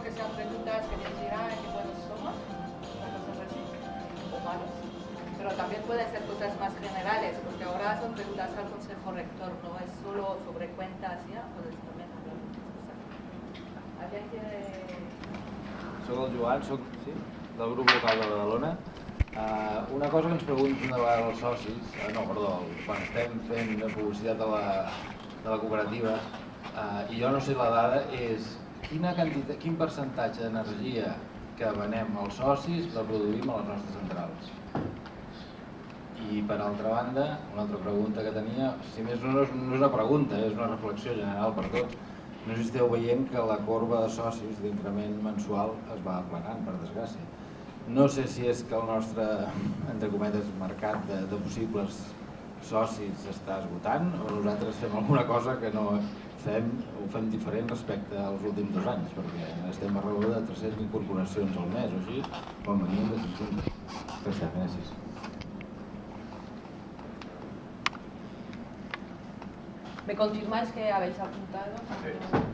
que sean preguntas que dirán qué buenos somos, cosas así, o malos. Pero también pueden ser cosas más generales, porque ahora son preguntas al Consejo Rector, no es solo sobre cuentas, ¿ya? Puedes también hablar de otras cosas. ¿Alguien quiere...? Soc el Joan, del grup local de Badalona. Una cosa que ens pregunten de vegades els socis, quan estem fent publicitat de la cooperativa, i jo no sé la dada, és quin percentatge d'energia que venem als socis la produïm a les nostres centrals. I per altra banda, una altra pregunta que tenia, si més no és una pregunta, és una reflexió general per tots. No sé si esteu veient que la corba de socis d'increment mensual es va aplanant, per desgràcia. No sé si és que el nostre, entre cometes, mercat de possibles socis s'està esgotant o nosaltres fem alguna cosa que no fem diferent respecte als últims 2 anys, perquè estem a raó de 300 incorporacions al mes o així, quan veníem de 500. Gràcies. ¿Me confirmáis que habéis apuntado?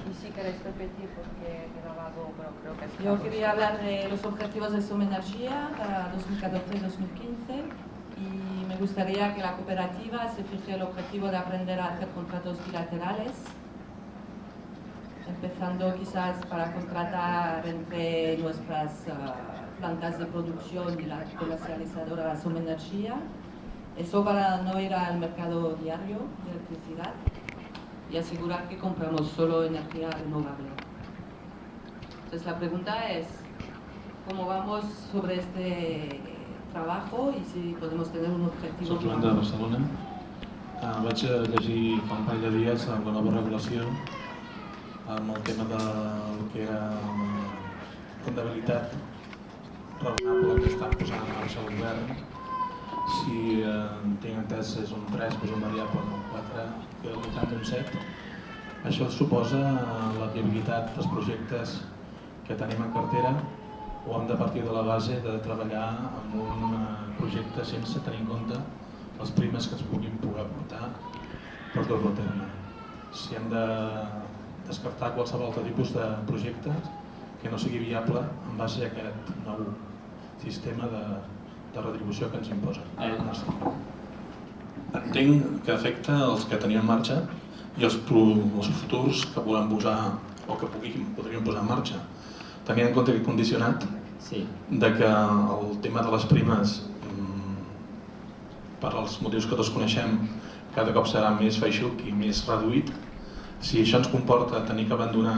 Y si queréis repetir porque quedaba algo, pero creo que sí. Yo quería hablar de los objetivos de Soma Energía para 2014 y 2015 y me gustaría que la cooperativa se fije el objetivo de aprender a hacer contratos bilaterales, empezando quizás para contratar entre nuestras plantas de producción y la comercializadora Soma Energía. Eso para no ir al mercado diario de electricidad y asegurar que compramos solo energía renovable. Entonces la pregunta es, ¿cómo vamos sobre este trabajo y si podemos tener un objetivo? Soc Joan de Barcelona. Vaig llegir fa un parell de dies la nova regulació amb el tema del que era comptabilitat raonable que està posant en marxa el govern. Si tinc entès és un 3, és un variable, un 4, que al voltant d'un 7. Això suposa la viabilitat dels projectes que tenim en cartera o hem de partir de la base de treballar en un projecte sense tenir en compte les primes que ens puguin poder aportar per tot el terme. Si hem de descartar qualsevol altre tipus de projectes que no sigui viable en base a aquest nou sistema de retribució que ens imposa. Entenc que afecta els que tenim en marxa i els futurs que volem posar o que podríem posar en marxa. Tenint en compte aquest condicionat de que el tema de les primes, per als motius que tots coneixem, cada cop serà més feixuc i més reduït, si això ens comporta tenir que abandonar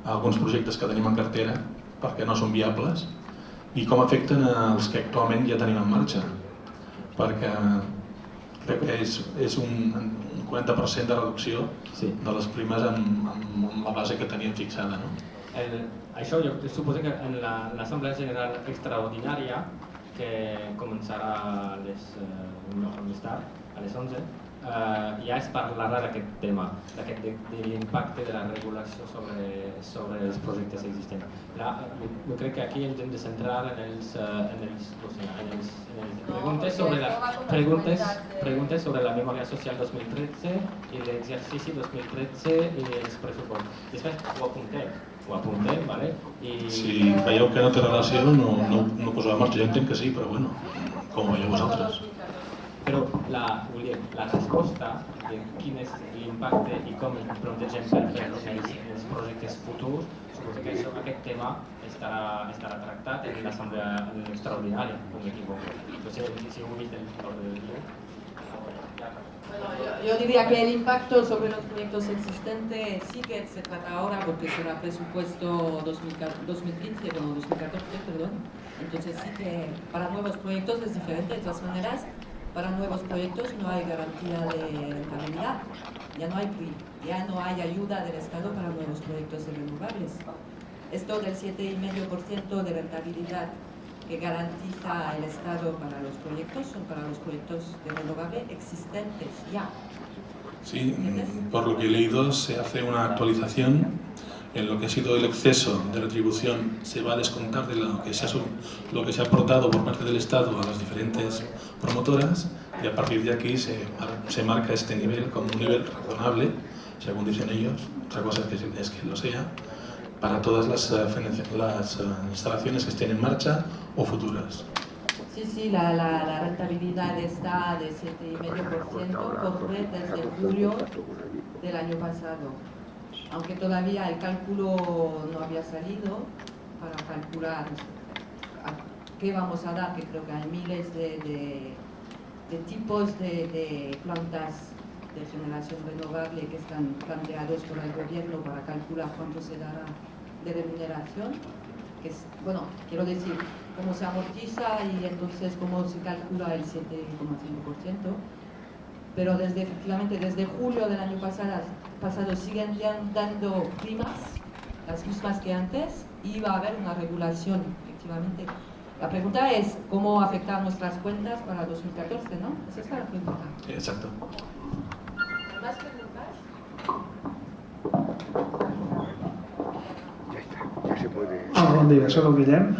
alguns projectes que tenim en cartera perquè no són viables, i com afecten els que actualment ja tenim en marxa, perquè crec que és un 40% de reducció de les primes amb la base que teníem fixada. Això jo suposo que en l'Assemblea General Extraordinària, que començarà més tard, a les 11, ja es parlarà d'aquest tema, de l'impacte de la regulació sobre els projectes existents. Jo crec que aquí ens hem de centrar en les preguntes sobre la memòria social 2013 i l'exercici 2013 i els pressupostos. Després ho apuntem, ¿vale? Si veieu que no té relació, no posarà en marxa. Jo entenc que sí, però bueno, com ho veieu vosaltres. Però la resposta de quin és l'impacte i com ens plantegem per fer els projectes futurs, suposo que aquest tema estarà tractat en l'assemblea extraordinària, no m'equivoco. Si heu vist l'ordre del dia. Yo diría que el impacto sobre los proyectos existentes sí que se trata ahora porque será presupuesto 2015, bueno, 2014, perdón. Entonces sí que para nuevos proyectos es diferente. De todas maneras, para nuevos proyectos no hay garantía de rentabilidad, ya no hay ayuda del Estado para nuevos proyectos de renovables. Esto del 7,5% de rentabilidad que garantiza el Estado para los proyectos son para los proyectos de renovable existentes ya. Sí, por lo que he leído se hace una actualización en lo que ha sido el exceso de retribución, se va a descontar de lo que se ha aportado por parte del Estado a las diferentes promotoras y a partir de aquí se marca este nivel como un nivel razonable, según dicen ellos, otra cosa es que lo sea, para todas las instalaciones que estén en marcha o futuras. Sí, la rentabilidad está de 7,5% por red desde julio del año pasado. Aunque todavía el cálculo no había salido para calcular a qué vamos a dar, que creo que hay miles de tipos de plantas de generación renovable que están planteados por el gobierno para calcular cuánto se dará de remuneración. Que es, bueno, quiero decir, cómo se amortiza y entonces cómo se calcula el 7,5%. Pero efectivamente desde julio del año pasado siguen dando primas, las mismas que antes, y va a haber una regulación, efectivamente. La pregunta es cómo afectar nuestras cuentas para 2014, ¿no? Esa es la pregunta. Exacto. ¿Más preguntas? Bon dia, soc el Guillem.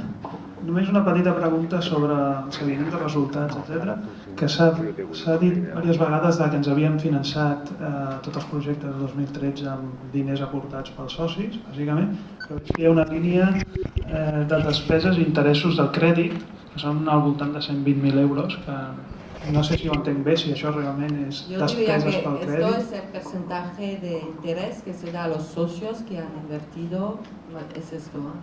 Només una petita pregunta sobre el seguiment de resultats, etc. Que s'ha dit diverses vegades que ens havíem finançat tots els projectes de 2013 amb diners aportats pels socis, bàsicament, però veig que hi ha una línia de despeses i interessos del crèdit, que són al voltant de 120.000 euros, que no sé si ho entenc bé, si això realment és despeses pel crèdit. Esto es el porcentaje de interés que se da a los socios que han invertido, es esto, ¿no?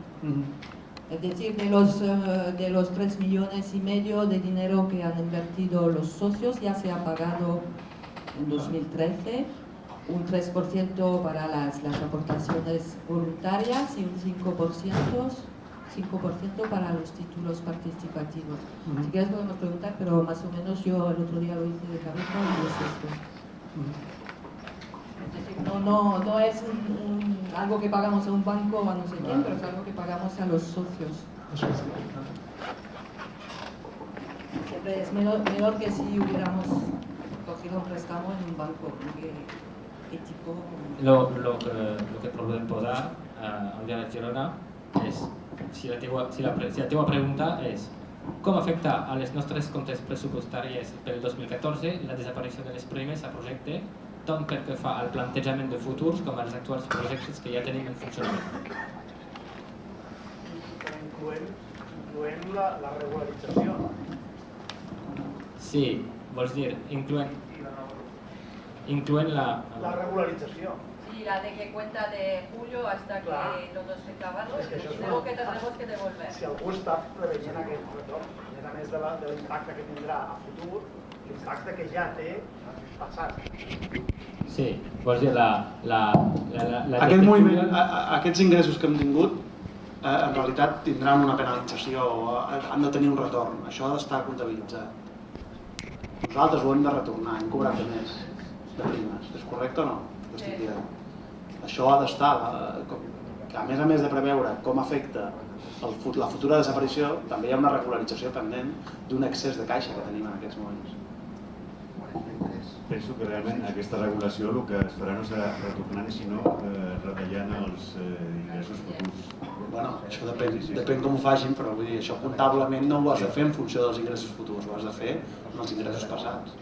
Es decir, de los 3,5 millones de dinero que han invertido los socios, ya se ha pagado en 2013 un 3% para las aportaciones voluntarias y un 5% para los títulos participativos. Si quieres podemos preguntar, pero más o menos yo el otro día lo hice de cabeza y es esto. Es decir, no es algo que pagamos a un banco o a no sé quién, pero es algo que pagamos a los socios. Siempre es menor que si hubiéramos cogido un préstamo en un banco, porque ético. Lo que podem posar al diari Girona és, si la teva pregunta és com afecta a les nostres comptes pressupostàries pel 2014 la desaparició de les primes a projecte, tant pel que fa al plantejament de futurs com als actuals projectes que ja tenim en funcionament. Incloent la regularització. Sí, vols dir, incloent la regularització. Sí, la de que cuenta de julio hasta que todo esté acabado, Es que això és luego que tendremos que devolver. Si algú està preveient aquest retorn, a més de l'impacte que tindrà a futur, l'impacte que ja té passat. Sí, vols dir Aquest moviment, aquests ingressos que hem tingut, en realitat tindran una penalització, han de tenir un retorn, això ha d'estar comptabilitzat. Nosaltres ho hem de retornar, hem cobrat de més de primes, és correcte o no? Això ha d'estar, que a més de preveure com afecta la futura desaparició, també hi ha una regularització pendent d'un excés de caixa que tenim en aquests moments. Penso que realment aquesta regulació el que es farà no serà retornant, sinó retallant els ingressos futurs. Bueno, això depèn com ho facin, però vull dir, això comptablement no ho has de fer en funció dels ingressos futurs, ho has de fer amb els ingressos passats.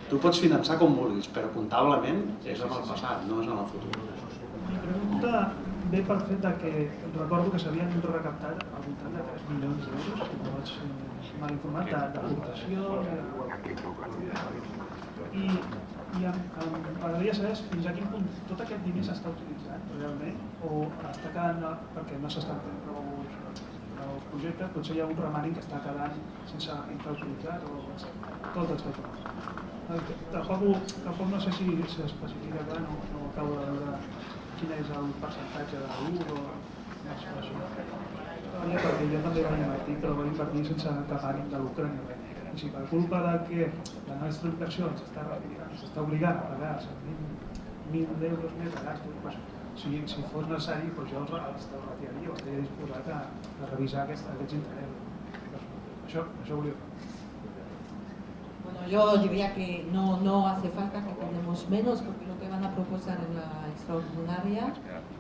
Tu pots finançar com vulguis, però comptablement és en el passat, no és en el futur. La pregunta ve pel fet que recordo que s'havien recaptat al voltant de 3 milions d'euros, si no vaig mal informat, d'aportació. I m'agradaria saber fins a quin punt tot aquest diner s'està utilitzant realment o està quedant, perquè no s'estan fent prou projectes, potser hi ha un romanent que està quedant sense infrautilitzar o tot està tot. Tampoc no sé si s'especifica clar, no acabo de veure quin és el percentatge de l'ús o això. Perquè jo també vaig invertir, però vaig invertir sense cap ànim de lucre ni res. I si per culpa que la nostra inversió ens està obligant a pagar 1.000 euros més de gastos, si fos necessari, jo els retiraria o estaria disposat a revisar aquests interessos. Això volia dir. Bueno, yo diría que no hace falta que tenemos menos, porque lo que van a proposar en la extraordinaria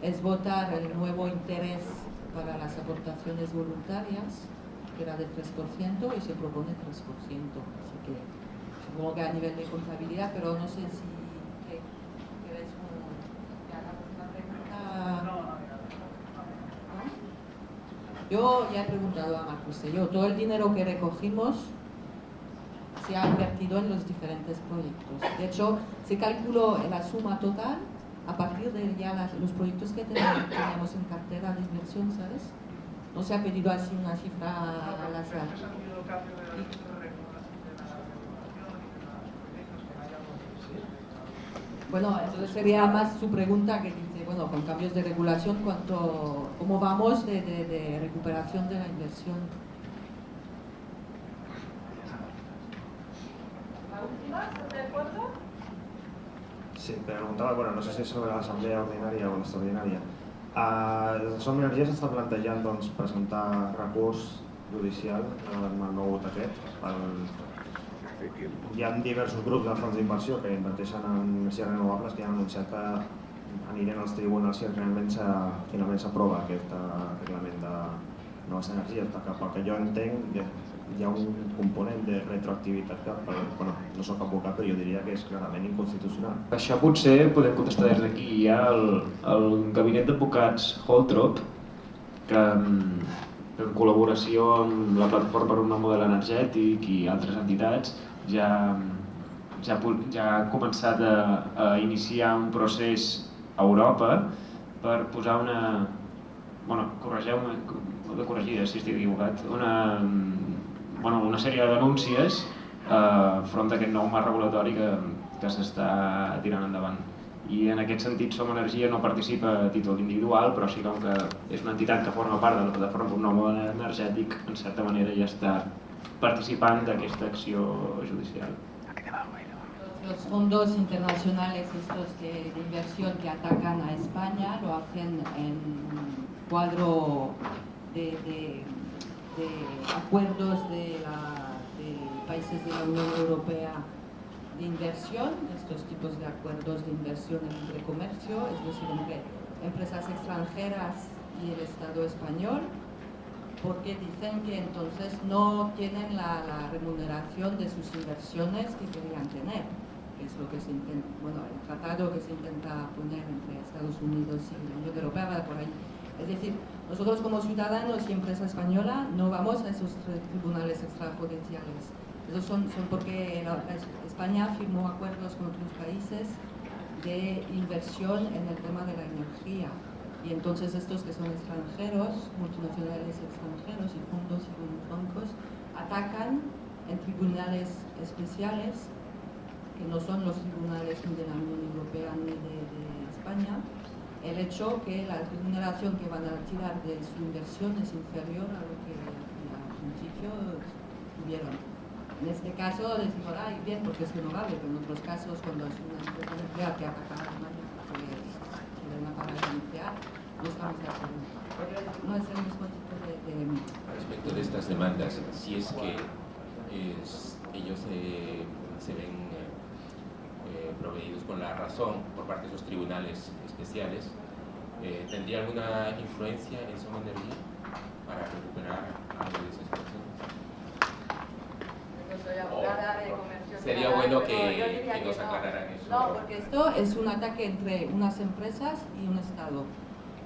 es votar el nuevo interés para las aportaciones voluntarias, que era del 3%, y se propone 3%. Así que supongo que a nivel de contabilidad, pero no sé si queréis que hagamos una pregunta. Yo ya he preguntado a Marcos Selló, todo el dinero que recogimos se ha invertido en los diferentes proyectos. De hecho, se calculó la suma total a partir de ya los proyectos que teníamos en cartera de inversión, ¿sabes? No se ha pedido así una cifra al azar. Bueno, entonces sería más su pregunta que dice, bueno, con cambios de regulación, ¿cómo vamos de recuperación de la inversión? ¿La última? ¿Estás de acuerdo? Sí, preguntava, bueno, no sé si és sobre l'assemblea ordinària o l'extraordinària. Som Energia s'està plantejant doncs, presentar recurs judicial amb el nou vot aquest. Hi ha diversos grups de fons d'inversió que inverteixen en energies renovables que ja han anunciat que anirien als tribunals si finalment s'aprova aquest reglament de noves energies, perquè pel que jo entenc hi ha un component de retroactivitat que, bueno, no soc advocat, però jo diria que és clarament inconstitucional. Això potser podem contestar des d'aquí. Hi ha el gabinet d'advocats Holtrop, que en col·laboració amb la Plataforma per un nou model energètic i altres entitats ja ha començat a iniciar un procés a Europa per posar una... Bueno, corregeu-me, ho de corregir si estic equivocat, una sèrie de denúncies front d'aquest nou marc regulatori que s'està tirant endavant. I en aquest sentit Som Energia no participa a títol individual, però sí que és una entitat que forma part de la Plataforma per un nou model energètic, en certa manera ja està participant d'aquesta acció judicial. Los fondos internacionales estos de inversión que atacan a España lo hacen en un cuadro de acuerdos de países de la Unión Europea de inversión, estos tipos de acuerdos de inversión en libre comercio, es decir, entre empresas extranjeras y el Estado español, porque dicen que entonces no tienen la remuneración de sus inversiones que querían tener, que es lo que se intenta, bueno, el tratado que se intenta poner entre Estados Unidos y la Unión Europea va por ahí. Es decir, nosotros como ciudadanos y empresa española no vamos a esos tribunales extrajudiciales. Esos son porque España firmó acuerdos con otros países de inversión en el tema de la energía. Y entonces estos que son extranjeros, multinacionales extranjeros y fondos y bancos, atacan en tribunales especiales, que no son los tribunales ni de la Unión Europea ni de España, el hecho que la remuneración que van a tirar de su inversión es inferior a lo que al principio tuvieron. En este caso decimos, ay, bien, porque es renovable, pero en otros casos, cuando es una empresa nuclear que ataca a Alemania porque quieren apagar la nuclear, no estamos de acuerdo. No es el mismo tipo de... Respecto de estas demandas, si es que ellos se ven proveídos con la razón por parte de esos tribunales especiales, ¿tendría alguna influencia en Som Energia para recuperar algo de esas personas? Yo soy abogada de comercio. Sería bueno que nos aclararan eso. No, porque esto es un ataque entre unas empresas y un Estado.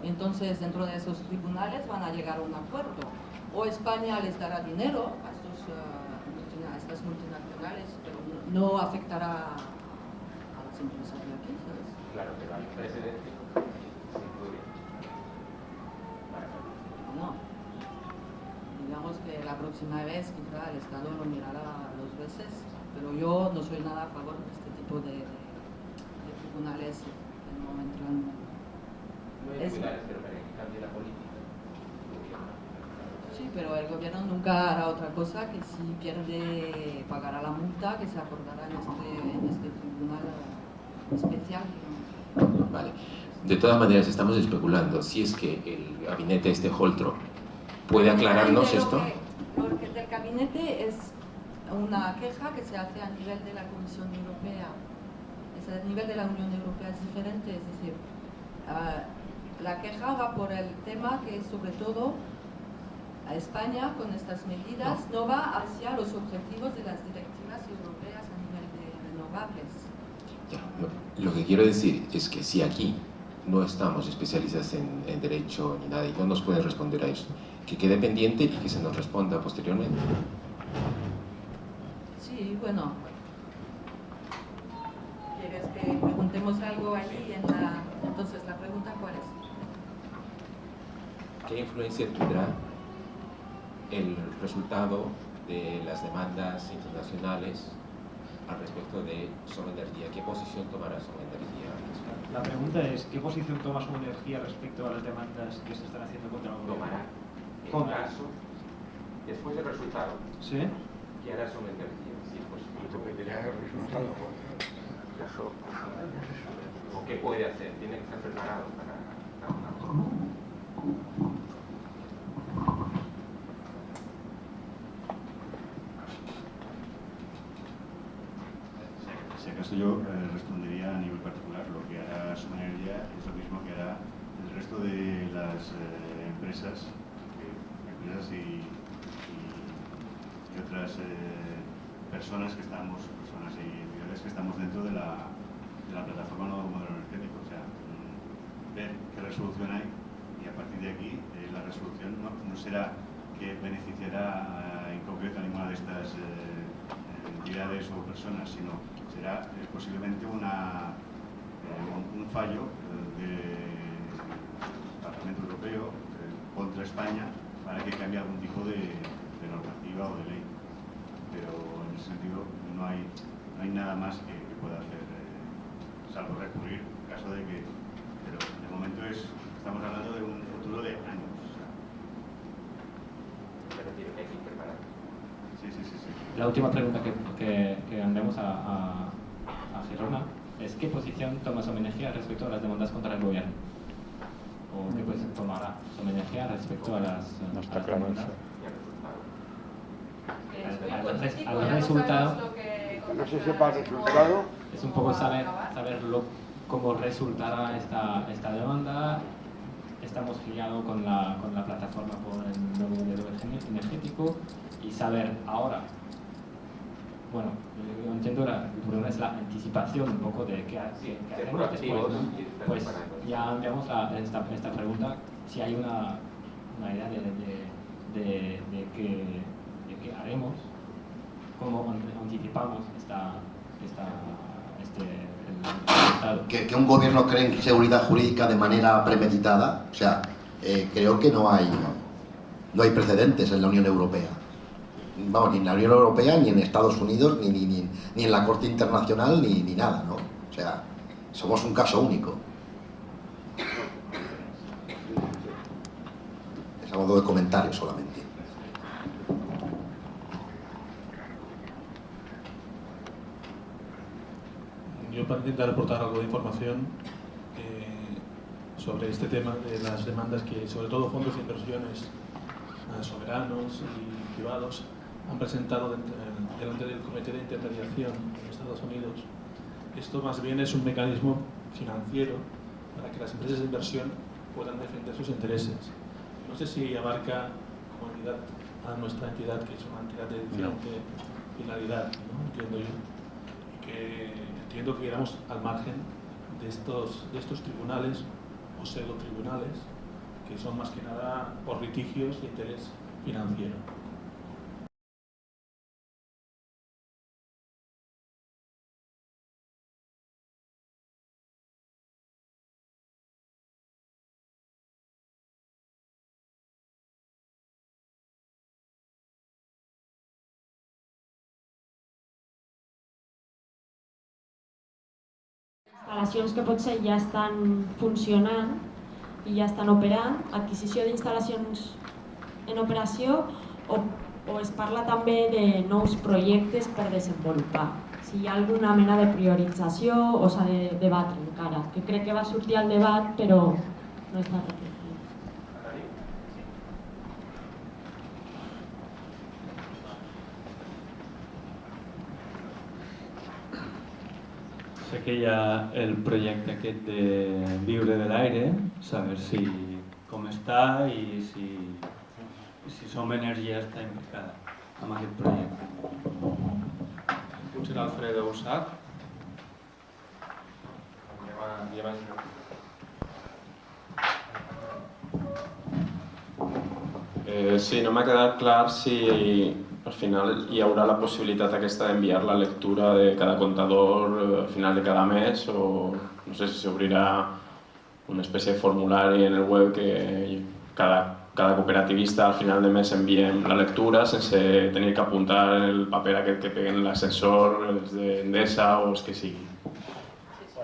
Entonces, dentro de esos tribunales van a llegar a un acuerdo. O España les dará dinero a estas multinacionales, pero no afectará a las empresas de aquí, ¿sabes? Claro, pero hay un precedente. No. Digamos que la próxima vez quizá el Estado lo mirará 2 veces, pero yo no soy nada a favor de este tipo de tribunales que no entran. No hay tribunales, pero para que cambie la política. Sí, pero el gobierno nunca hará otra cosa que si pierde pagará la multa que se acordará en este tribunal especial, digamos. Vale. De todas maneras, estamos especulando si es que el gabinete Holtrop puede aclararnos esto. Lo que del gabinete es una queja que se hace a nivel de la Comisión Europea. A nivel de la Unión Europea es diferente, es decir, la queja va por el tema que sobre todo a España con estas medidas no va hacia los objetivos de las directivas europeas a nivel de renovables. Ya, lo que quiero decir es que si aquí no estamos especialistas en derecho ni nada y no nos pueden responder a eso, que quede pendiente y que se nos responda posteriormente. Sí, bueno. ¿Quieres que preguntemos algo allí? Entonces, ¿la pregunta cuál es? ¿Qué influencia tendrá el resultado de las demandas internacionales al respecto de Som Energia? ¿Qué posición tomará Som Energia? La pregunta es, ¿qué posición toma Som Energia respecto a las demandas que se están haciendo contra el gobierno? Tomará. En caso, después del resultado, ¿sí? ¿qué hará Som Energia? Sí, pues, dependerá del resultado. ¿O qué puede hacer? Tiene que estar preparado para una cosa. Si acaso yo respondería a nivel particular. Lo que hará Som Energia es lo mismo que hará el resto de las empresas y otras personas y entidades que estamos dentro de la plataforma Nuevo Modelo Energético. O sea, ver qué resolución hay y a partir de aquí la resolución no será que beneficiará en concreto a ninguna de estas entidades o personas, sino será posiblemente un fallo del Parlamento Europeo contra España para que cambie algún tipo de normativa o de ley. Pero en ese sentido no hay nada más que pueda hacer, salvo recurrir en caso de que... Pero de momento estamos hablando de un futuro de años. Pero tiene que ir preparado. Sí. La última pregunta que andemos a Girona es ¿qué posición toma Som Energia respecto a las demandas contra el gobierno? ¿O qué posición tomará Som Energia respecto a las demandas? Al resultado, No se sepa el resultado. es un poco saber cómo resultará esta demanda. Estamos guiados con la plataforma por el nuevo modelo energético y saber ahora, bueno, yo entiendo el problema es la anticipación un poco de qué haremos después, ¿no? Pues ya enviamos esta pregunta, si hay una idea de qué haremos, cómo anticipamos que un gobierno cree en seguridad jurídica de manera premeditada, o sea, creo que no hay precedentes en la Unión Europea. Vamos, ni en la Unión Europea, ni en Estados Unidos, ni en la Corte Internacional, ni nada, ¿no? O sea, somos un caso único. Es a modo de comentario solamente. Yo para intentar aportar algo de información sobre este tema de las demandas que sobre todo fondos de inversiones soberanos y privados han presentado delante del Comité de Intermediación en Estados Unidos. Esto más bien es un mecanismo financiero para que las empresas de inversión puedan defender sus intereses. No sé si abarca como entidad a nuestra entidad, que es una entidad de diferente finalidad, ¿no? Entiendo yo. Entiendo que quedamos al margen de estos tribunales o pseudo tribunales que son más que nada por litigios de interés financiero. Instal·lacions que potser ja estan funcionant i ja estan operant, adquisició d'instal·lacions en operació o es parla també de nous projectes per desenvolupar. Si hi ha alguna mena de priorització o s'ha de debatre encara, que crec que va sortir al debat però no està repetit. Sé que hi ha el projecte aquest de Viure de l'aire, saber com està i si Som Energia està implicada en aquest projecte. Potser l'Alfredo ho sap. Sí, no m'ha quedat clar si al final hi haurà la possibilitat aquesta d'enviar la lectura de cada contador al final de cada mes o no sé si s'obrirà una espècie de formulari en el web que cada cooperativista al final de mes enviem la lectura sense tenir que apuntar el paper aquest que peguen l'ascensor, els d'Endesa o els que sigui.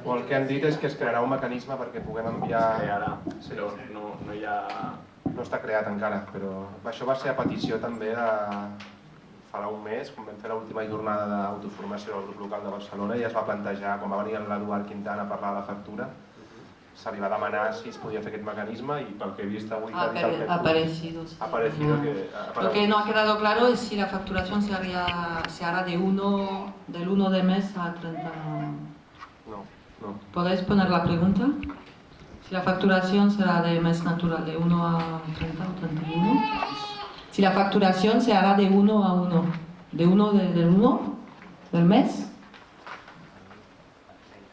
O el que han dit és que es crearà un mecanisme perquè puguem enviar... Però no hi ha... No està creat encara, però això va ser a petició també de farà un mes, quan vam fer l'última jornada d'autoformació del grup local de Barcelona i es va plantejar, quan va venir l'Eduard Quintana a parlar de la factura, se li va demanar si es podia fer aquest mecanisme y pel que he visto hoy ha aparecido. Sí. Lo que no ha quedado claro es si la facturación se hará del 1 de mes a 30. No. ¿Podéis poner la pregunta? Si la facturación será de mes natural, de 1 a 30 o 31. Si la facturación se hará de 1 a 1. ¿De 1 del mes?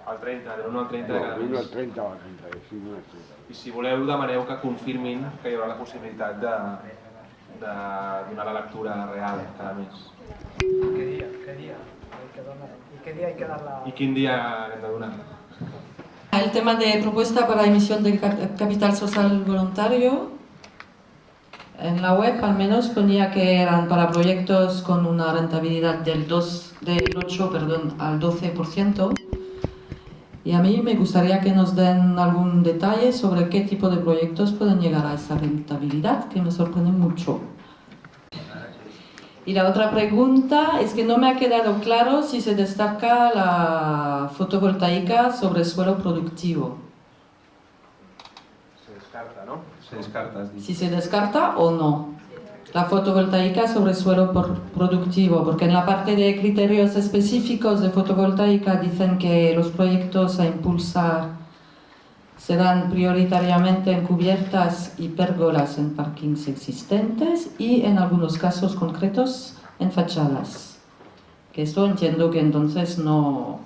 Al 30, del 1 al 30 de cada mes. 1 al 30 o al 30, sí, no és 30. I si voleu, demaneu que confirmin que hi haurà la possibilitat de donar la lectura real cada mes. ¿Qué día? ¿Y qué día hay que dar la...? I quin dia hem de donar? El tema de propuesta para emisión de capital social voluntario, en la web al menos ponía que eran para proyectos con una rentabilidad del 8 al 12%. Y a mí me gustaría que nos den algún detalle sobre qué tipo de proyectos pueden llegar a esa rentabilidad, que me sorprende mucho. Y la otra pregunta es que no me ha quedado claro si se destaca la fotovoltaica sobre suelo productivo. Se descarta, ¿no? Se descarta. Si se descarta o no. La fotovoltaica sobre suelo productivo, porque en la parte de criterios específicos de fotovoltaica dicen que los proyectos a impulsar serán prioritariamente en cubiertas y pérgolas en parkings existentes y en algunos casos concretos en fachadas. Que esto entiendo que entonces no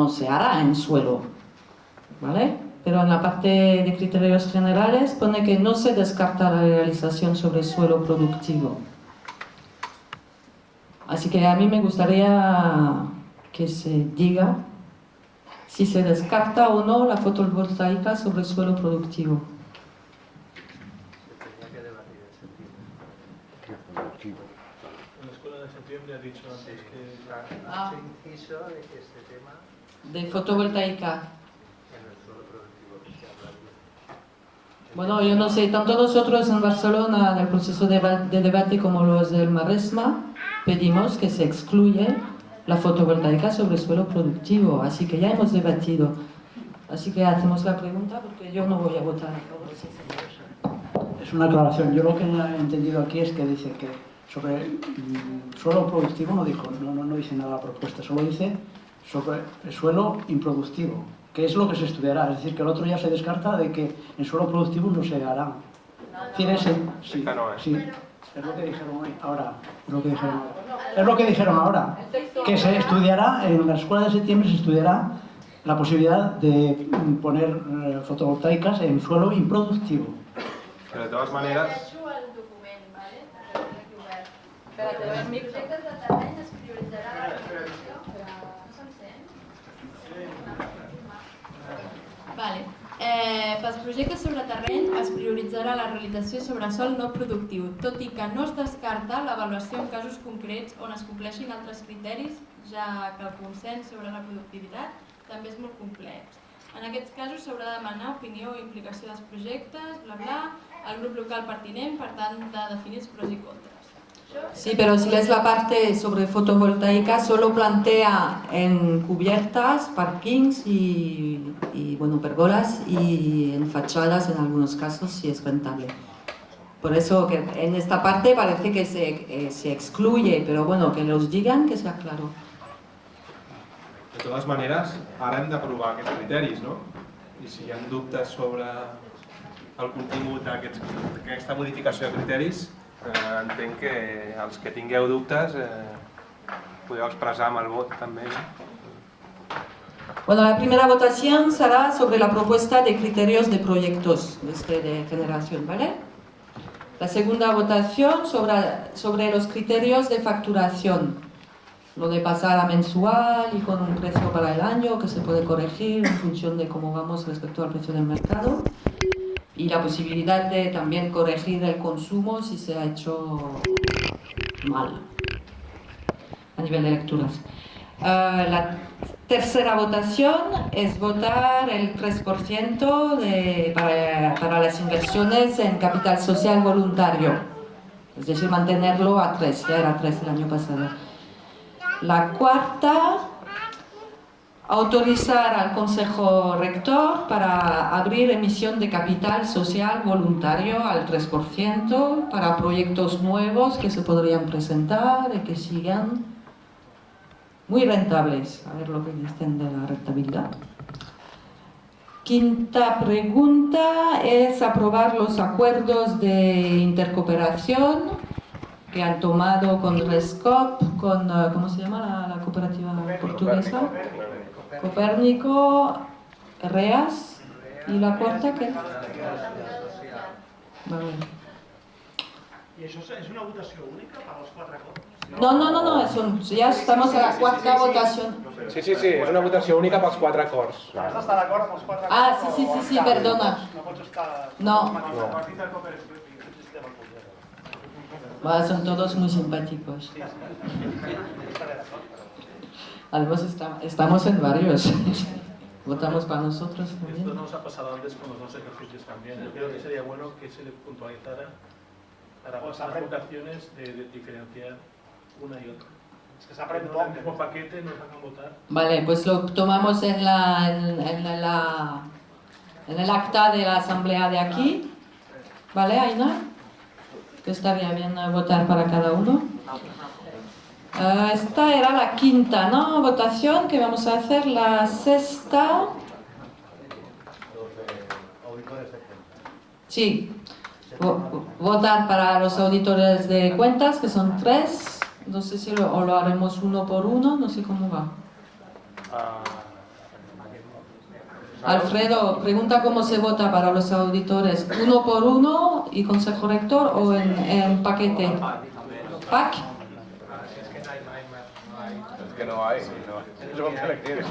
se hará en suelo, ¿vale? Pero en la parte de criterios generales pone que no se descarta la realización sobre suelo productivo. Así que a mí me gustaría que se diga si se descarta o no la fotovoltaica sobre suelo productivo. En la escuela de septiembre ha dicho antes que... Se inciso de que este tema... De fotovoltaica. Bueno, yo no sé, tanto nosotros en Barcelona, en el proceso de debate como los del Maresma, pedimos que se excluya la fotovoltaica sobre suelo productivo, así que ya hemos debatido. Así que hacemos la pregunta porque yo no voy a votar a favor. Es una aclaración. Yo lo que he entendido aquí es que dice que sobre suelo productivo no dice nada la propuesta, solo dice sobre el suelo improductivo, que es lo que se estudiará. Es decir, que el otro ya se descarta de que en suelo productivo no se hará. Sí, es lo que dijeron ahora. Es lo que dijeron ahora. Que se estudiará, en la escuela de septiembre se estudiará la posibilidad de poner fotovoltaicas en suelo improductivo. Pero de todas maneras... Vale. Pels projectes sobre terreny es prioritzarà la realització sobre sòl no productiu, tot i que no es descarta l'avaluació en casos concrets on es compleixin altres criteris, ja que el consens sobre la productivitat també és molt complex. En aquests casos s'haurà de demanar opinió o implicació dels projectes, al grup local pertinent, per tant, de definir els pros i contres. Sí, pero si lees la parte sobre fotovoltaica, solo plantea en cubiertas, parkings y bueno, pergolas y en fachadas en algunos casos si es rentable. Por eso que en esta parte parece que se excluye, pero bueno, que los digan, que sea claro. De totes maneres, ara hem d'aprovar aquests criteris, no? I si hi ha dubtes sobre el contingut d'aquesta modificació de criteris, entenc que els que tingueu dubtes podeu expressar amb el vot també. Bueno, la primera votación será sobre la propuesta de criterios de proyectos de generación, ¿vale? La segunda votación sobre los criterios de facturación. Lo de pasar a mensual y con un precio para el año que se puede corregir en función de cómo vamos respecto al precio del mercado. Y la posibilidad de también corregir el consumo si se ha hecho mal a nivel de lecturas. La tercera votación es votar el 3% para las inversiones en capital social voluntario, es decir, mantenerlo a 3, ya era 3 el año pasado. La cuarta, autorizar al Consejo Rector para abrir emisión de capital social voluntario al 3% para proyectos nuevos que se podrían presentar y que sigan muy rentables, a ver lo que dicen de la rentabilidad. Quinta pregunta es aprobar los acuerdos de intercooperación que han tomado con Rescop, con, ¿cómo se llama la cooperativa portuguesa? Copérnico, REAS, y la cuarta, ¿qué? Vale. I això és una votació única per als 4 acords? No, ya estamos en la cuarta votación. Sí, és una votació única pels 4 acords. Has d'estar d'acord amb els 4 acords? Ah, sí, perdona. No pots estar... No. El partit del Cooper Split i el sistema Bueno, son todos muy simpáticos. Además estamos en varios. Votamos para nosotros también. Esto nos ha pasado antes con los dos ejercicios también. Yo creo que sería bueno que se le puntualizara para las votaciones de diferenciar una y otra. Es que se aprende poco. En el mismo paquete nos hagan votar. Vale, pues lo tomamos en el acta de la asamblea de aquí. ¿Vale, Aina? Que estaría bien votar para cada uno. Esta era la quinta, ¿no? Votación que vamos a hacer. La sexta. Sí. Votar para los auditores de cuentas, que son 3. No sé si lo haremos uno por uno, no sé cómo va. Alfredo, pregunta cómo se vota para los auditores. ¿Uno por uno y consejo rector o en paquete? ¿Pack? Es que no hay, son elecciones.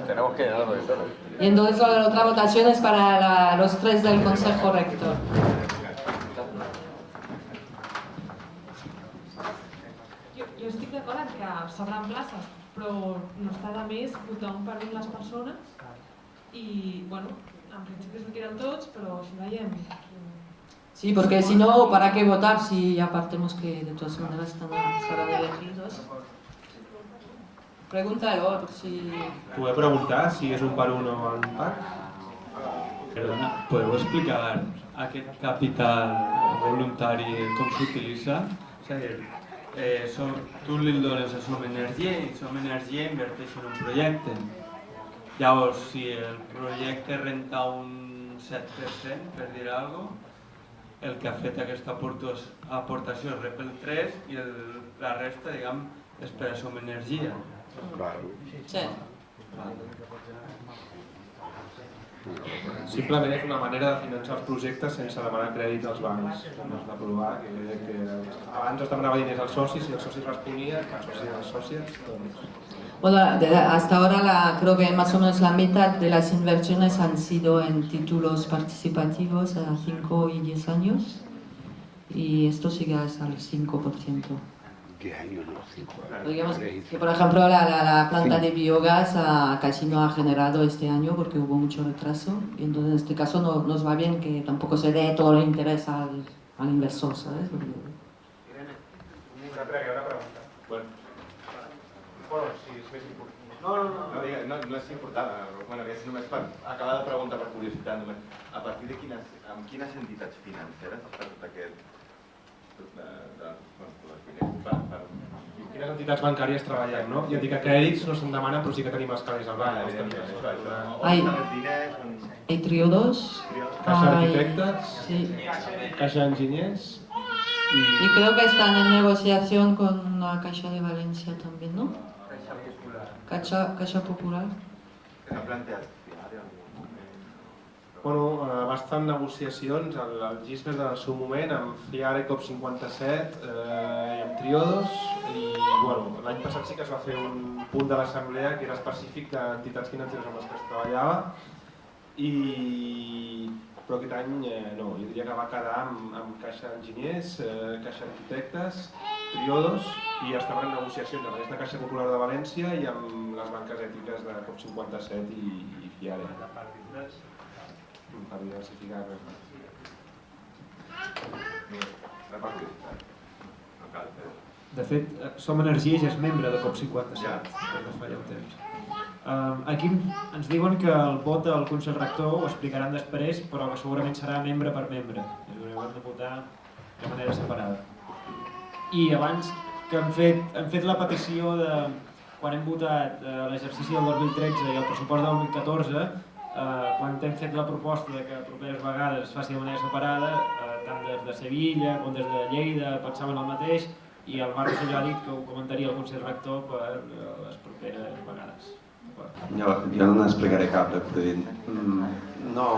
Tenemos que llenarlo de todo. Y entonces la otra votación es para los 3 del consejo rector. Jo estic d'acord en que s'obren places, però no està de més votar un per un les persones i, bueno, en principi sortiran tots, però si veiem... Sí, porque si no, ¿para qué votar si ya partimos que de todas maneras estarán elegidos? Pregúntalo, si... Puedo preguntar si és un per un o un pack? Perdona, ¿podeu explicar aquest capital voluntari com s'utilitza? És a dir, tu li dones a Som Energia i Som Energia inverteix en un projecte. Llavors, si el projecte renta un 7%, per dir alguna cosa, el que ha fet aquesta aportació rep el 3 i la resta, diguem, és per a Som Energia. Sí. Simplement és una manera de finançar els projectes sense demanar crèdit als bancs. No has d'aprovar que abans es demanava diners als socis i els socis responien, que els socis i les sòcies, doncs... Bueno, hasta ahora creo que más o menos la mitad de las inversiones han sido en títulos participativos a 5 y 10 años y esto sigue hasta el 5%. 10 años, no, 5 años. Digamos que, por ejemplo, la planta de biogás casi no ha generado este año porque hubo mucho retraso y entonces en este caso nos va bien que tampoco se dé todo el interés al inversor, ¿sabes? Irene, una pregunta. Bueno, si és més important. No és important. Bueno, és només per acabar de preguntar per curiositat. Només. A partir de quines entitats financeres està tot aquest... Quines entitats bancàries treballem, no? Ja dic que crèdits no se'n demanen, però sí que tenim els crèdits al banc. Hay Trio 2, Caixa d'Arquitectes, sí. Caixa d'Enginyers y creo que están en negociación con la Caixa de Valencia también, ¿no? Caixa Popular. ¿Se ha planteado fiar en algún momento? Va estar en negociacions al GISBER en el seu moment amb FIARE COP57 i amb Triodos i l'any passat sí que es va fer un punt de l'assemblea que era específic d'entitats financeres amb les que es treballava però aquest any no, jo diria que va quedar amb Caixa Enginyers, Caixa Arquitectes, Triodos i estaven en negociacions amb aquesta Caixa Popular de València i amb les banques ètiques de COP57 i FIARE. Per diversificar res. De fet, Som Energia ja és membre de COP57, des de fa ja un temps. Aquí ens diuen que el vot del Consell Rector ho explicaran després, però que segurament serà membre per membre. És a dir, ho hem de votar de manera separada. I abans que hem fet la petició de quan hem votat l'exercici del 2013 i el pressupost del 2014, quan hem fet la proposta de que properes vegades es faci de manera separada, tant des de Sevilla com des de Lleida pensaven el mateix i el Marc Rosselló ha dit que ho comentaria el Consell Rector per les properes vegades. Jo no n'explicaré cap, no,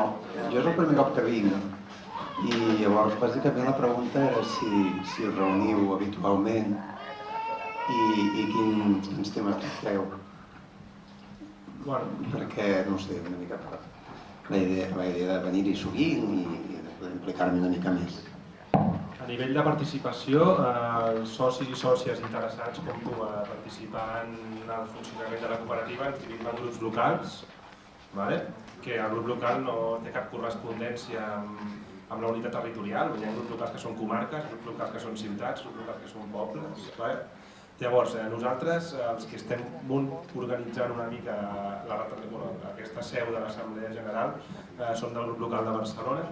jo és el primer cop que vinc i llavors bàsicament la pregunta era si us reuniu habitualment i quins temes tracteu. Perquè, no sé, una mica la idea de venir-hi sovint i de poder implicar-me una mica més. A nivell de participació, els socis i sòcies interessats com tu a participar en el funcionament de la cooperativa ens dividim en grups locals, que el grup local no té cap correspondència amb la unitat territorial, hi ha grups locals que són comarques, grups locals que són ciutats, grups locals que són pobles. Llavors, nosaltres, els que estem organitzant una mica aquesta seu de l'Assemblea General, som del grup local de Barcelona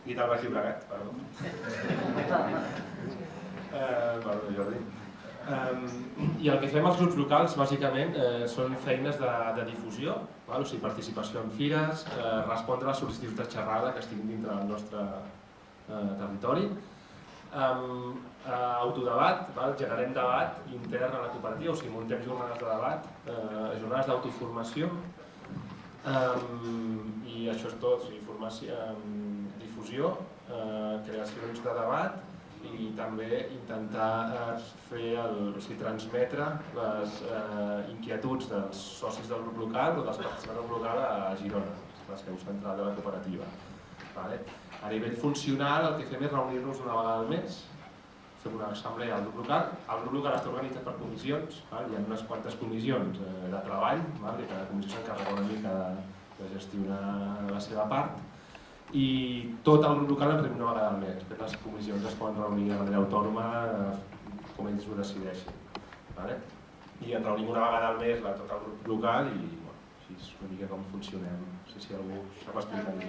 i del Baix Llobregat, perdó. Perdó, Jordi. I el que fem als grups locals, bàsicament, són feines de difusió, o sigui, participació en fires, respondre a les sol·licituds de xerrada que estiguin dintre del nostre territori, autodebat, generem debat intern a la cooperativa, o sigui, muntem jornades de debat, jornades d'autoformació i això és tot, difusió, creacions de debat i també intentar transmetre les inquietuds dels socis del grup local o dels participants del grup local a Girona, la seu central de la cooperativa. A nivell funcional el que fem és reunir-nos una vegada al mes, fem una assemblea al grup local. El grup local està organitzat per comissions, hi ha unes quantes comissions de treball, i cada comissió s'encarrega una mica de gestionar la seva part, i tot el grup local ens reuneix una vegada al mes. Les comissions es poden reunir de manera autònoma com ells ho decideixin. I ens reunim una vegada al mes tot el grup local i així és una mica com funcionem. No sé si algú sap explicar-ho.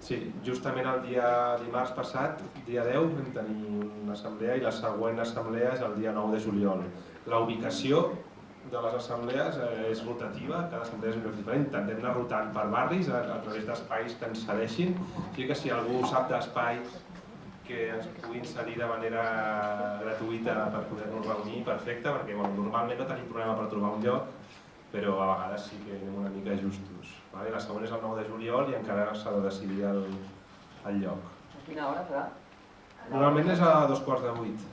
Sí, justament el dia dimarts passat, dia 10, vam tenir una assemblea i la següent assemblea és el dia 9 de juliol. La ubicació de les assemblees és rotativa, cada assemblea és un lloc diferent, intentem anar rotant per barris a través d'espais que ens cedeixin, així que si algú sap d'espais que es puguin cedir de manera gratuïta per poder-nos reunir, perfecte, perquè normalment no tenim problema per trobar un lloc, però a vegades sí que anem una mica justos. La segona és el 9 de juliol i encara s'ha de decidir el lloc. A quina hora serà? Normalment és a 7:45,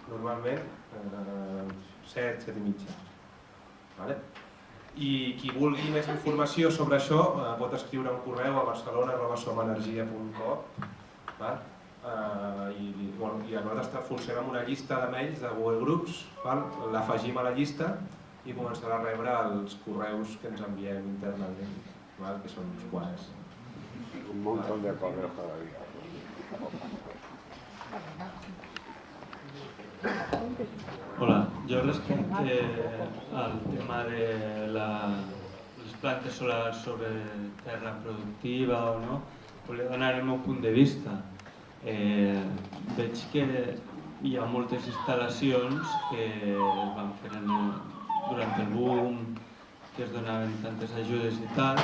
normalment 7, 7 i mitja. I qui vulgui més informació sobre això pot escriure un correu a barcelona@somenergia.com i nosaltres funcionem amb una llista de mails de Google Groups, l'afegim a la llista i començarà a rebre els correus que ens enviem internament, que són uns quants. Un montón de correos cada día. Hola, jo respecte al tema de les plantes solars sobre terra productiva o no, volia donar el meu punt de vista. Veig que hi ha moltes instal·lacions que es van fer durant el boom, que es donaven tantes ajudes i tal.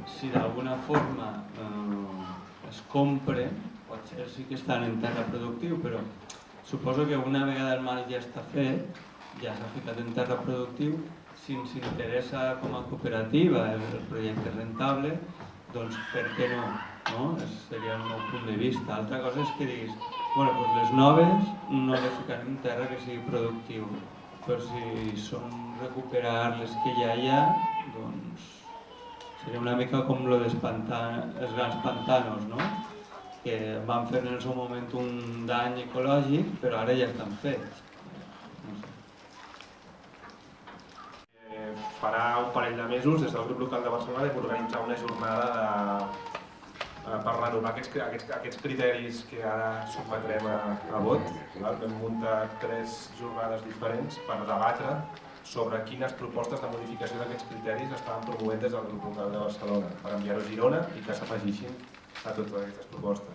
Si d'alguna forma es compren, potser sí que estan en terra productiva, però suposo que una vegada el mal ja està fet, ja s'ha ficat en terra productiu, si ens interessa com a cooperativa el projecte rentable, doncs per què no? Seria el meu punt de vista. Altra cosa és que diguis, bueno, doncs les noves no les ficarem en terra que sigui productiu, però si són recuperar les que ja hi ha, doncs seria una mica com lo dels els grans pantanos, no? Que van fer en el seu moment un dany ecològic, però ara ja estan fets. Farà un parell de mesos, des del grup local de Barcelona, vam organitzar una jornada per renovar aquests criteris que ara sotmetrem a vot. Vam muntar 3 jornades diferents per debatre sobre quines propostes de modificació d'aquests criteris estaven promovent des del grup local de Barcelona, per enviar-ho a Girona i que s'afegixin a totes aquestes propostes.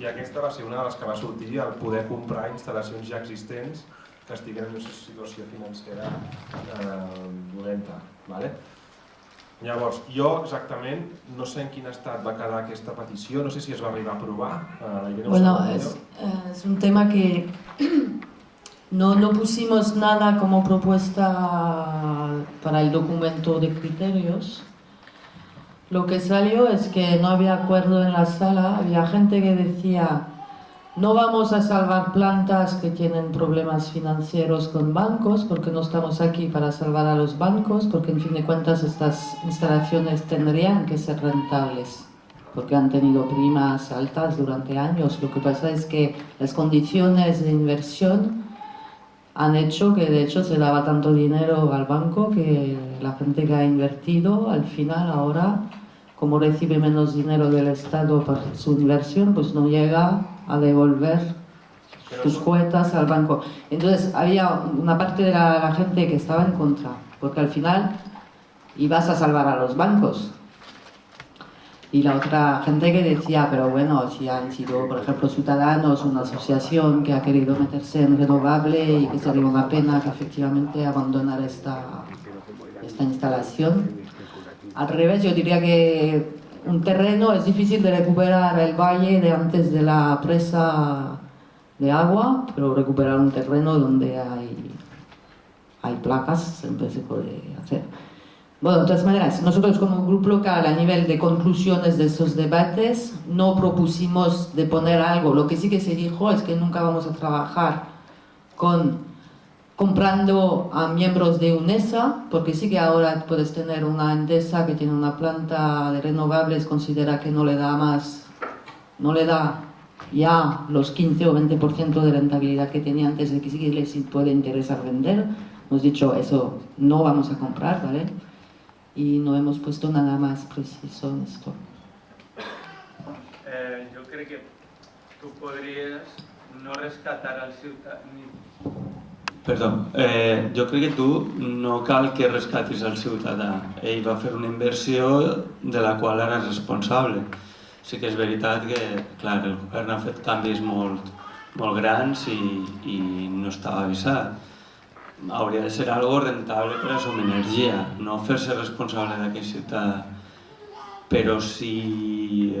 I aquesta va ser una de les que va sortir al poder comprar instal·lacions ja existents que estiguen en una situació financera dolenta. Llavors, jo exactament no sé en quin estat va quedar aquesta petició, no sé si es va arribar a aprovar. Bueno, es un tema que no pusimos nada como propuesta para el documento de criterios. Lo que salió es que no había acuerdo en la sala, había gente que decía no vamos a salvar plantas que tienen problemas financieros con bancos, porque no estamos aquí para salvar a los bancos, porque en fin de cuentas estas instalaciones tendrían que ser rentables, porque han tenido primas altas durante años. Lo que pasa es que las condiciones de inversión han hecho que de hecho se daba tanto dinero al banco que la gente que ha invertido al final ahora, como recibe menos dinero del Estado por su inversión, pues no llega a devolver sus cuotas al banco. Entonces había una parte de la gente que estaba en contra, porque al final ibas a salvar a los bancos. Y la otra gente que decía, pero bueno, si han sido, por ejemplo, ciudadanos, una asociación que ha querido meterse en renovable y que sería una pena que efectivamente abandonar esta instalación. Al revés, yo diría que un terreno es difícil de recuperar el valle de antes de la presa de agua, pero recuperar un terreno donde hay placas siempre se puede hacer. Bueno, de todas maneras, nosotros como grupo local a nivel de conclusiones de esos debates no propusimos de poner algo. Lo que sí que se dijo es que nunca vamos a trabajar comprando a miembros de UNESA, porque sí que ahora puedes tener una Endesa que tiene una planta de renovables, considera que no le da ya los 15 o 20% de rentabilidad que tenía antes, de que sí que les puede interesar vender. Hemos dicho, eso no vamos a comprar, ¿vale? Y no hemos puesto nada más preciso en esto. Jo crec que tu podries no rescatar al ciutadà... Perdó, jo crec que tu no cal que rescatis al ciutadà. Ell va fer una inversió de la qual ara és responsable. Sí que és veritat que, clar, el govern ha fet canvis molt grans i no estava avisat. Hauria de ser algo rentable per a Som Energia, no fer-se responsable d'aquell ciutadà. Però si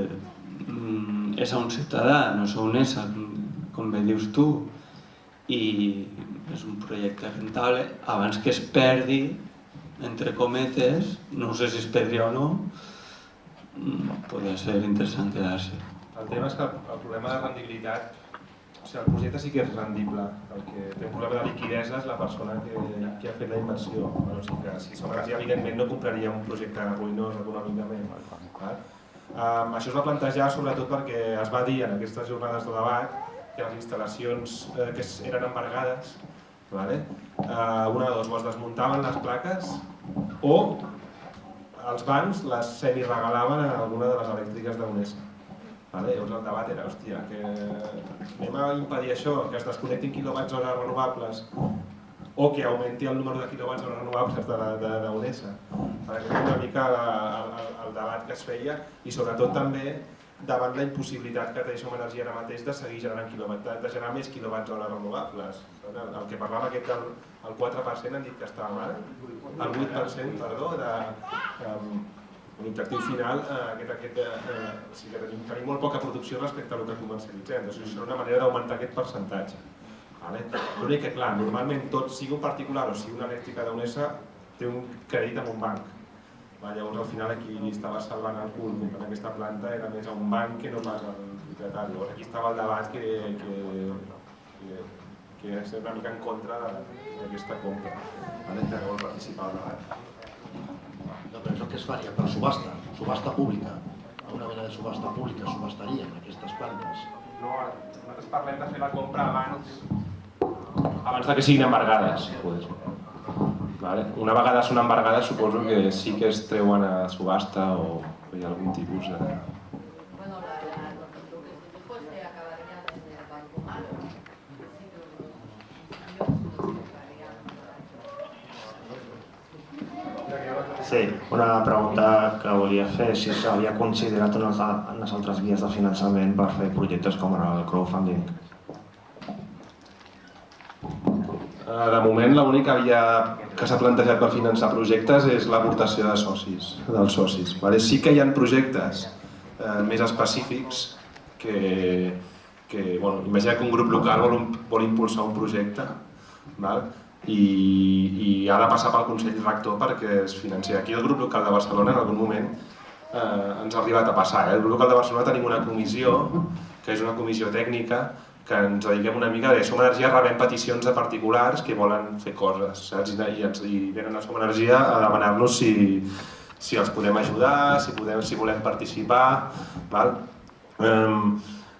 és a un ciutadà, no és a un ésser, com bé dius tu, i és un projecte rentable, abans que es perdi, entre cometes, no sé si es perdria o no, podria ser interessant quedar-se. El tema és que el problema de rendibilitat, o sigui, el projecte sí que és rendible, el que té un problema de liquidesa és la persona que ha fet la inversió. O sigui que si Som Energia, evidentment, no compraria un projecte ruïnós econòmicament. Això es va plantejar sobretot perquè es va dir en aquestes jornades de debat que les instal·lacions que eren embargades, una de dos, o es desmuntaven les plaques o els bancs les semi-regalaven a alguna de les elèctriques d'UNESA. Llavors el debat era, hòstia, que anem a impedir això, que es desconnectin quilowatts-hora renovables o que augmenti el número de quilowatts-hora renovables d'UNESA. Aquest és una mica el debat que es feia i sobretot també davant la impossibilitat que té Som Energia ara mateix de seguir generant més quilowatts-hora renovables. El que parlava aquest del 4% han dit que estava mal, el 8%, perdó, l'objectiu final, tenim molt poca producció respecte al que comercialitzem, això és una manera d'augmentar aquest percentatge. L'únic que, clar, normalment tot, sigui un particular o sigui una elèctrica d'UNESA, té un crèdit amb un banc. Llavors al final aquí estava salvant el cul comprant aquesta planta, era més a un banc que no pas al propietari. Llavors aquí estava el debat que és una mica en contra d'aquesta compra. Llavors participar al debat. No, però és el que es faria per subhasta pública. A una mena de subhasta pública subhastarien aquestes plantes. No, nosaltres parlem de fer la compra abans que siguin embargades. Una vegada són embargades suposo que sí que es treuen a subhasta o hi ha algun tipus de... Sí, una pregunta que volia fer, si s'havia considerat unes altres vies de finançament per fer projectes com el crowdfunding. De moment l'única via que s'ha plantejat per finançar projectes és l'aportació de socis, dels socis. Sí que hi ha projectes més específics que imagina que un grup local vol impulsar un projecte i ha de passar pel Consell Rector perquè es financi. Aquí el grup local de Barcelona en algun moment ens ha arribat a passar. El grup local de Barcelona tenim una comissió, que és una comissió tècnica, que ens dediquem una mica de Som Energia, rebem peticions de particulars que volen fer coses, saps? I venen a Som Energia a demanar-nos si els podem ajudar, si volem participar.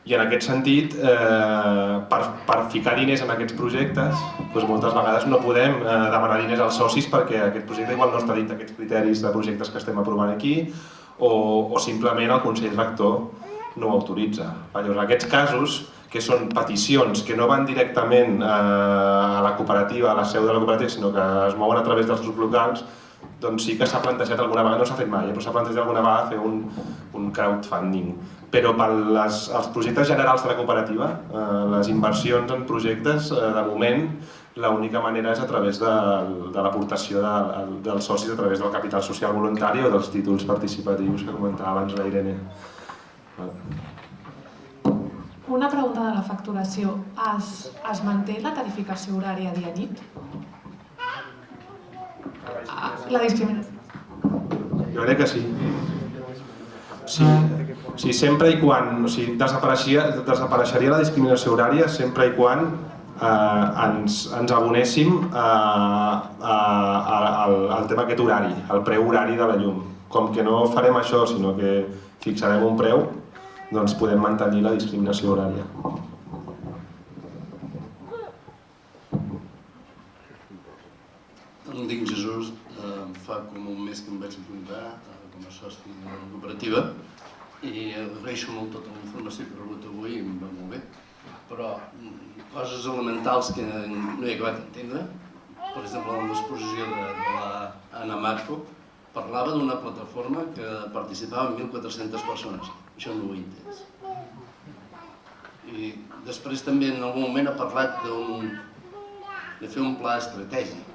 I en aquest sentit, per ficar diners en aquests projectes, moltes vegades no podem demanar diners als socis perquè aquest projecte igual no està dins d'aquests criteris de projectes que estem aprovant aquí o simplement el Consell Rector no ho autoritza. En aquests casos, que són peticions que no van directament a la cooperativa, a la seu de la cooperativa, sinó que es mouen a través dels grups locals, doncs sí que s'ha plantejat alguna vegada, no s'ha fet mai, però s'ha plantejat alguna vegada fer un crowdfunding. Però pels projectes generals de la cooperativa, les inversions en projectes, de moment, l'única manera és a través de l'aportació dels socis a través del capital social voluntari o dels títols participatius que comentava abans la Irene. Una pregunta de la facturació. Es manté la tarificació horària dia-nit? La discriminació. Jo crec que sí. Sí, sempre i quan... Desapareixeria la discriminació horària sempre i quan ens abonéssim al tema aquest horari, al preu horari de la llum. Com que no farem això, sinó que fixarem un preu, doncs podem mantenir la discriminació horària. Em dic Jesús, fa com un mes que em vaig apuntar com a soci de la cooperativa i agraeixo molt tota la informació que he rebut avui i em va molt bé. Però coses elementals que no he acabat d'entendre, per exemple, en l'exposició de l'Anna Marco, parlava d'una plataforma que participaven 1.400 persones. Això no ho he entès. I després també en algun moment ha parlat de fer un pla estratègic.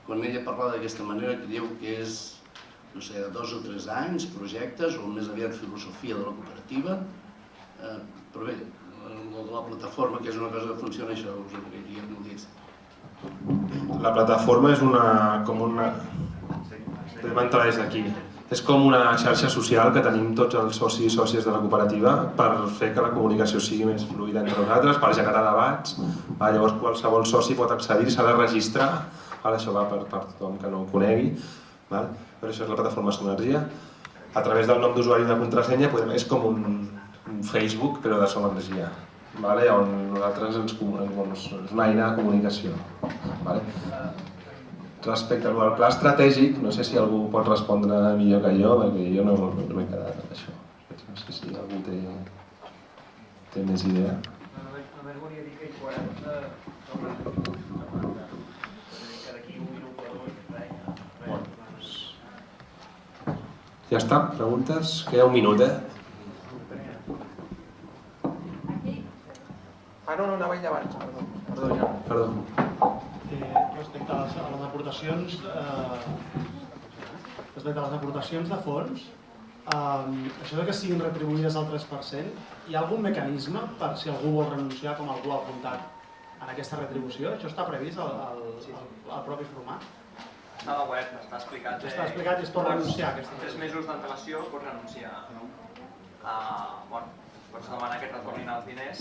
Quan ella parla d'aquesta manera que diu que és, no sé, de 2 o 3 anys, projectes, o més aviat filosofia de la cooperativa. Però bé, la plataforma, que és una cosa que funciona, això us agrairia que m'ho digués. La plataforma és com una... Podem entrar des d'aquí. És com una xarxa social que tenim tots els socis i sòcies de la cooperativa per fer que la comunicació sigui més fluida entre nosaltres, per generar debats. Llavors qualsevol soci pot accedir, s'ha de registrar, ara això va per tothom que no ho conegui, però això és la plataforma Som Energia. A través del nom d'usuari i de contrasenya és com un Facebook però de Som Energia, on nosaltres és una eina de comunicació. Respecte al pla estratègic, no sé si algú pot respondre millor que jo, perquè jo no m'he quedat amb això. No sé si algú té més idea. Només volia dir que quan d'aquí un minut o dos, Ja està? Preguntes? Queda un minut, no, anava ella abans, Perdó. Respecte a les aportacions de fons, això que siguin retribuïdes al 3%, hi ha algun mecanisme per si algú vol renunciar, com algú ha apuntat, en aquesta retribució? Això està previst al propi format? Està a la web, està explicat. Està explicat i es pot renunciar. 3 mesos d'antelació pots renunciar. Pots demanar que et retornin els diners.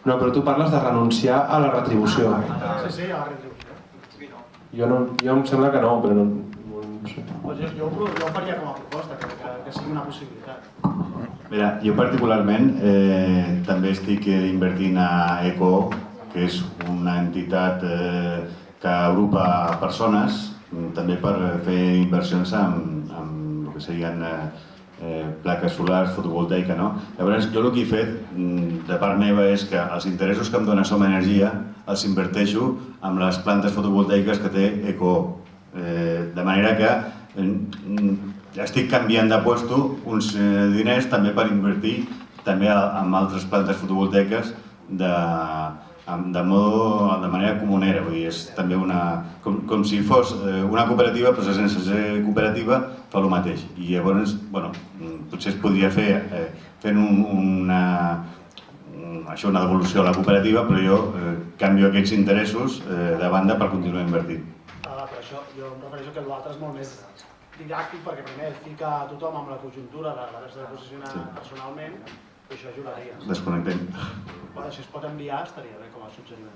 No, però tu parles de renunciar a la retribució. Sí, a la retribució. Jo em sembla que no, però no sé. Jo ho faria com a proposta, que sigui una possibilitat. Mira, jo particularment també estic invertint a ECO, que és una entitat que agrupa persones també per fer inversions en el que serien plaques solars, fotovoltaica, no? Llavors, jo el que he fet de part meva és que els interessos que em dona Som Energia els inverteixo amb les plantes fotovoltaiques que té ECO. De manera que estic canviant de puesto uns diners també per invertir també en altres plantes fotovoltaiques de manera comunera, vull dir, és també com si fos una cooperativa, però sense ser cooperativa fa el mateix. I llavors, potser es podria fer fent una devolució a la cooperativa, però jo canvio aquests interessos de banda per continuar invertint. Per això jo em refereixo que l'altre és molt més didàctic, perquè primer fica a tothom amb la conjuntura de l'haver-se de posicionar personalment, i això ajudaria. Desconnectem. Si es pot enviar estaria bé com a suggeriment.